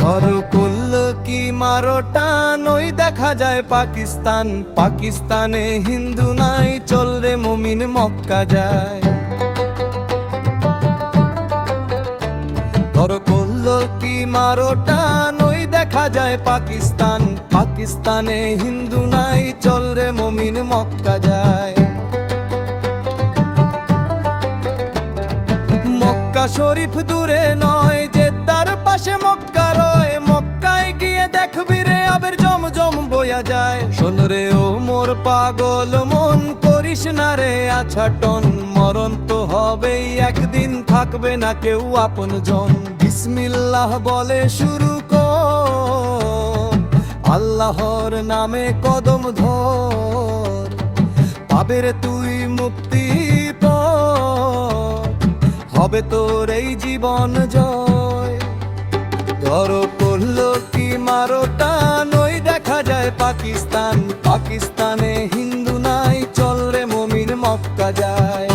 ধরো করলো কি মারো টান, ওই দেখা যায় পাকিস্তান। পাকিস্তানে হিন্দু নাই, চল রে মুমিন মক্কা যায়। ধরো করলো কি মারো টান, ওই দেখা যায় পাকিস্তান। পাকিস্তানে হিন্দু নাই, চল রে মুমিন মক্কা যায়। মক্কা শরীফ দূরে নয়, জেদ্দার পাশে মক্কা রয়। মক্কায় গিয়ে দেখবি রে আবের জমজম বয়া যায়। শোন রে ও মোর পাগল মন, করিস না রে আছাটন। মরণ তো হবেই একদিন, থাকবে না কেউ আপনজন। বিসমিল্লাহ বলে শুরু কর, আল্লাহর নামে কদম ধর। পাবে রে তুই মুক্তি পথ, হবে তোর এই জীবন জয়। ধরো করলো কি মারো টান, ওই দেখা যায় পাকিস্তান। পাকিস্তানে হিন্দু নাই, চল রে মুমিন মক্কা যায়।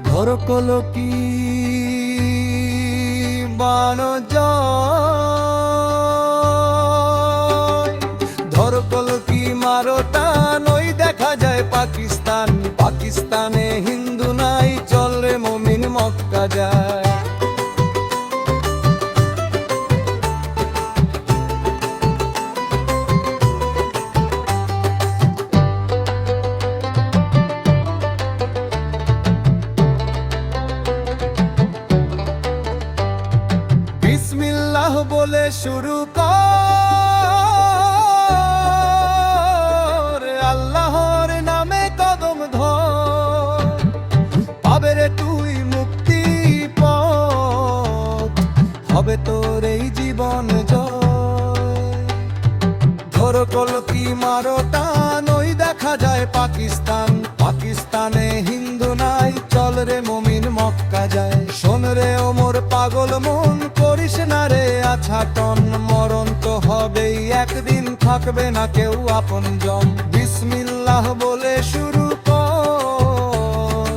ধরো করলো কি বানো জয়, ধরো করলো কি মারো টান, ওই দেখা যায় পাকিস্তান। পাকিস্তানে হিন্দু নাই, চল রে মুমিন মক্কা যায়। বিসমিল্লাহ বলে শুরু কর, আল্লাহর নামে কদম ধর। পাবে রে তুই মুক্তি পথ, হবে তোর এই জীবন জয়। ধরো কলকি মারো টান, ওই দেখা যায় পাকিস্তান। পাকিস্তানে হিন্দু নাই, চল রে মুমিন মক্কা যায়। শোন রে ও মোর পাগল মন, করিস না রে আছাটন। মরণ তো হবেই একদিন, থাকবে না কেউ আপনজন। বিসমিল্লাহ বলে শুরু কর,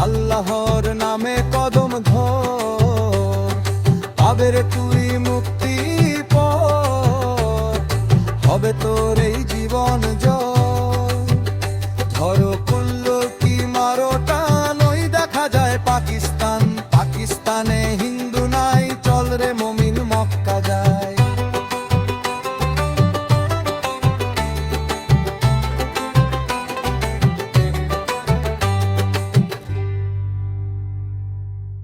আল্লাহর নামে কদম ধর। পাবে রে তুই মুক্তি পথ, হবে তোর এই জীবন জয়। ধরো করলো কি মারো টান, ওই দেখা যায় পাকিস্তান।